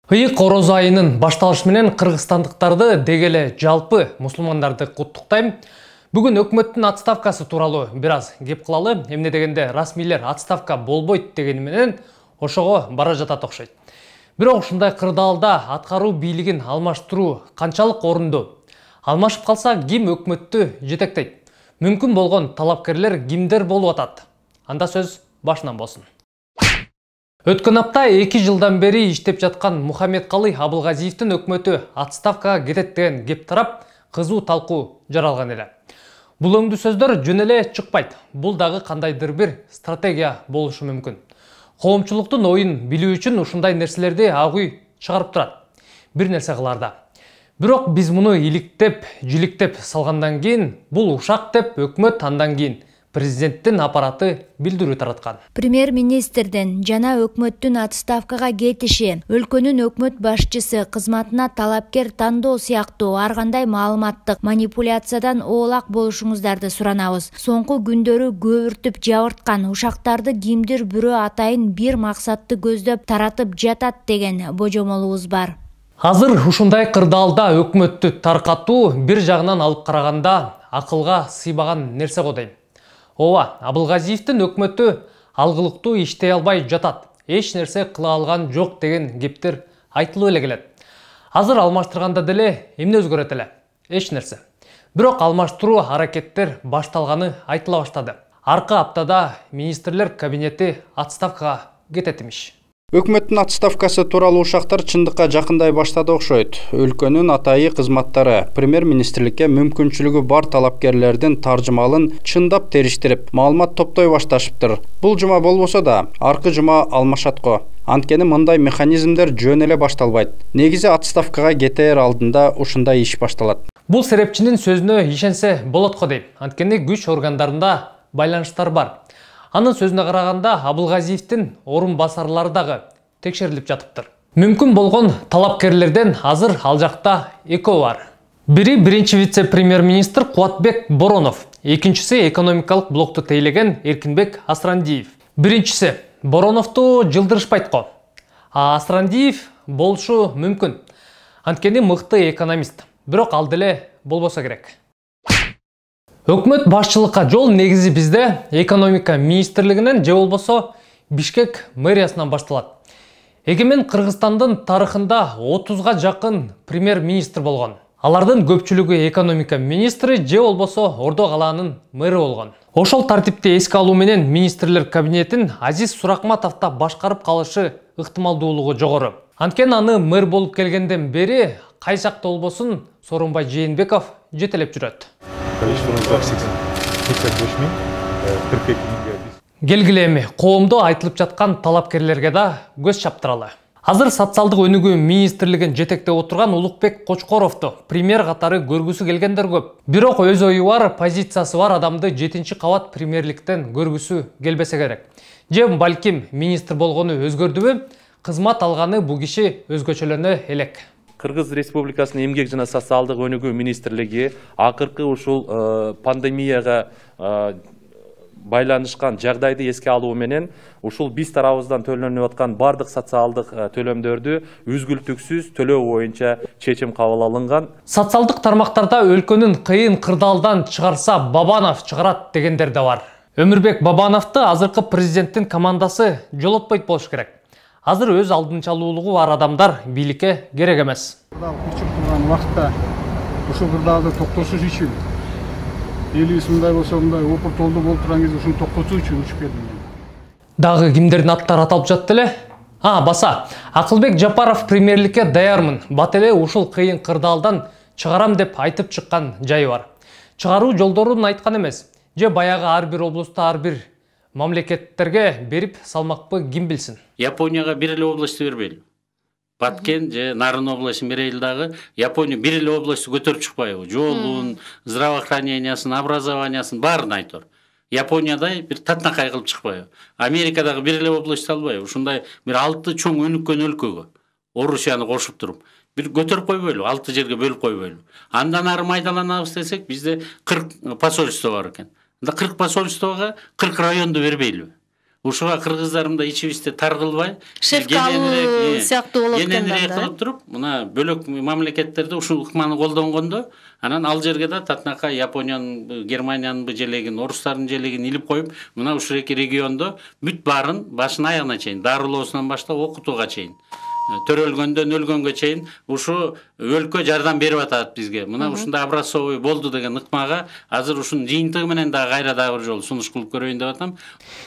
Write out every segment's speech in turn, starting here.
Ыйык Орозо айынын башталышы менен кыргызстандыктарды дегеле жалпы мусулмандарды куттуктайм. Бүгүн өкмөттүн отставкасы тууралуу бир аз кеп кылалы. Эмне дегенде расмийлер отставка болбойт дегени менен ошого бара жатат окшойт. Бирок ушундай кырдаалда аткаруу бийлигин алмаштыруу канчалык орундуу? Алмашып калса ким өкмөттү жетектейт? Мүмкүн болгон талапкерлер кимдер болуп атат? Анда сөз башынан болсун. Өткөн апта 2 жылдан бери иштеп жаткан Мухаммедкалый Абылгазиевдин өкмөтү отставкага кетет деген кеп тарап кызуу талкуу жаралган эле. Бул өңдүү сөздөр жөн эле чыкпайт. Бул дагы кандайдыр бир стратегия болушу мүмкүн. Коомчулуктун оюн билүү үчүн ушундай нерселерди агуй чыгарып турат. Бир нерсе кыларда. Бирок биз муну иликтеп, жиликтеп салгандан кийин бул ушак деп өкмөт андан кийин президенттин аппараты билдирүү тараткан. Премьер-министрдин жана өкмөттүн отставкага кетиши, өлкөнүн өкмөт башчысы кызматына талапкер тандоо сыяктуу ар кандай маалыматтык манипуляциядан оолак болушуңуздарды суранабыз. Соңку күндөрү көбүртүп жабырткан ушактарды кимдир бирөө атайын бир максатты көздөп таратып жатат деген божомолубуз бар. Азыр ушундай кырдаалда өкмөттү таркатуу бир жагынан алып караганда акылга сыйбаган нерсе го дейм. Ооба, Абылгазиевдин өкмөтү алгылыктуу иштей албай жатат. Эч нерсе кыла алган жок деген кептер айтылып эле келет. Азыр алмаштырганда деле эмне өзгөрөт эле? Эч нерсе. Бирок алмаштыруу аракеттер башталганы айтыла баштады. Аркы аптада министрлер кабинети отставкага кетет имиш. Өкмөттүн отставкасы тууралуу ушактар чындыкка жакындай баштады окшойт. Өлкөнүн атайы кызматтары премьер-министрликке мүмкүнчүлүгү бар талапкерлердин таржымалын чындап териштирип, маалымат топтой башташыптыр. Бул жума болбосо да, аркы жума алмашат го. Анткени мындай механизмдер жөн эле башталбайт. Негизи отставкага кетер алдында ушундай иш башталат. Бул серепчинин сөзүнө ишенсе болот го дейм. Анткени күч органдарында байланыштар бар. Анын сөзүнө караганда Абылгазиевдин орун басарлары дагы текшерилип жатыптыр. Мүмкүн болгон талапкерлерден азыр ал жакта экөө бар. Бири биринчи вице-премьер-министр Кубатбек Боронов, экинчиси экономикалык блокту тейлеген Эркинбек Асрандиев. Биринчиси Бороновду жылдырышпайт го, а Асрандиев болушу мүмкүн. Анткени мыкты экономист, бирок ал деле болбосо керек. Өкмөт башчылыкка жол негизи бизде экономика министрлигинен же болбосо Бишкек мэриясынан башталат. Эгемен Кыргызстандын тарыхында 30га жакын премьер-министр болгон. Алардын көпчүлүгү экономика министри же болбосо Ордо калаанын мэри болгон. Ошол тартипти эске алуу менен министрлер кабинетин Азиз Суракматовда башкарып калышы ыктымалдуулугу жогору. Анткени аны мэр болуп келгенден бери кай жакта болбосун Сооронбай Жээнбеков жетелеп жүрөт. Келгиле эми коомдо айтылып жаткан талапкерлерге да көз чаптыралы. Азыр социалдык өнүгүү министрлигин жетектеп отурган Улукбек Кочкоровду премьер катары көргүсү келгендер көп. Бирок өз ою бар, позициясы бар адамды 7-чи кабат премьерликтен көргүсү келбесе керек. Же балким министр болгону өзгөрдүбү, кызмат алганы бул киши өзгөчөлөнө элек. Кыргыз Республикасынын эмгек жана социалдык өнүгүү министрлиги акыркы ушул пандемияга байланышкан жагдайды эске алуу менен ушул биз тарабыбыздан төлөнүп аткан бардык социалдык төлөмдөрдү үзгүлтүксүз төлөө боюнча чечим кабыл алынган. Социалдык тармактарда өлкөнүн кыйын кырдаалдан чыгарса Бабанов чыгарат дегендер да бар. Өмүрбек Бабановду азыркы президенттин командасы жолотпойт болуш керек. Азыр өз алдынчалуулугу бар адамдар бийликке керек эмес. Курчуп турган убакытта ушул кырдаалды токтотуш үчүн элибиз мындай болсо мындай опур толду болуп турган кезде ушуну токтотуу үчүн учуп келдим. Дагы кимдердин аттары аталып жатты эле? Баса, Акылбек Жапаров премьерликке даярмын. Бат эле ушул кыйын кырдаалдан чыгарам деп айтып чыккан жайы бар. Чыгаруу жолдорун айткан эмес. Же баягы ар бир облусту ар бир мамлекеттерге берип салмакпы ким билсин. Японияга бир эле областты бербейли. Баткен же Нарын областын берейли дагы. Япония бир эле областты көтөрүп чыкпайбы? Жолун, здравоохранениясын, образованиясын баарын айтор. Япониядай бир татнакай кылып чыкпайбы? Америкадагы бир эле областты албайбы? Ушундай бир 6 чоң өнүккөн өлкөгө Орусияны кошуп туруп бир көтөрүп койбойлу, 6 жерге бөлүп койбойлу. Андан ары майдаланабыз десек, бизде 40 посольство бар экен. 40 посольствого 40 районду бербейли. ушуга кыргыздарым да ичибизде тар кылбай шефке алуу сыяктуу болот экен кененирээк кылып туруп мына бөлөк мамлекеттерде ушул ыкманы колдонгондо анан ал жерге да татынакай Япониянын, Германиянын желегин, орустардын желегин илип коюп, мына ушул эки региондо бүт баарын башынан аягына чейин, дарылоосунан баштап окутууга чейин, төрөлгөндөн өлгөнгө чейин ушу өлкө жардам берип атат бизге. Мына ушундай образцовый болду деген ыкмага азыр ушунун жыйынтыгы менен дагы кайра дагы бир жолу сунуш кылып көрөйүн деп атам.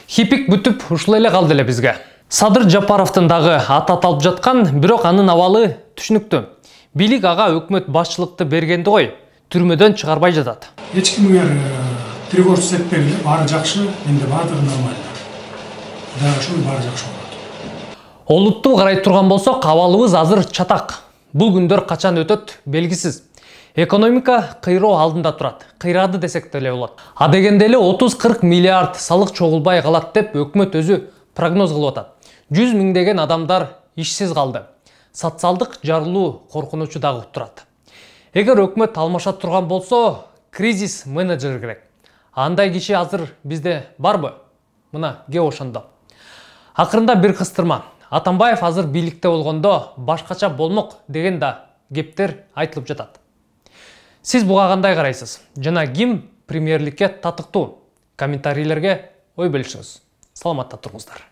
Хипик бүтүп ушул эле калды эле бизге. Садыр Жапаровдун дагы аты аталып жаткан, бирок анын абалы түшүнүктүү. Бийлик ага өкмөт башчылыкты бергенди ғой, түрмөдөн чыгарбай жатат. Эч ким тревожиться этпегиле, баары жакшы, менде баардыгы нормально. Дагы ушул баары жакшы болот. Олутту карай турган болсок, абалыбыз азыр чатак. Бул күндөр качан өтөт белгисиз. Экономика кыйроо алдында турат. Кыйрады десек деле болот. А дегенде эле 30-40 миллиард салык чогулбай калат деп өкмөт өзү прогноз кылып атат. 100 миңдеген адамдар ишсиз калды. Социалдык жарылуу коркунучу дагы турат. Эгер өкмөт алмаша турган болсо, кризис менеджер керек. Андай киши азыр бизде барбы? Мына кеп ошондо. Акырында бир кыстырма. Атамбаев азыр бийликте болгондо башкача болмок деген да кептер айтылып жатат. Сиз буга кандай карайсыз? Жана ким премьерликке татыктуу? Комментарийлерге ой бөлүшүңүз. Саламатта туруңуздар.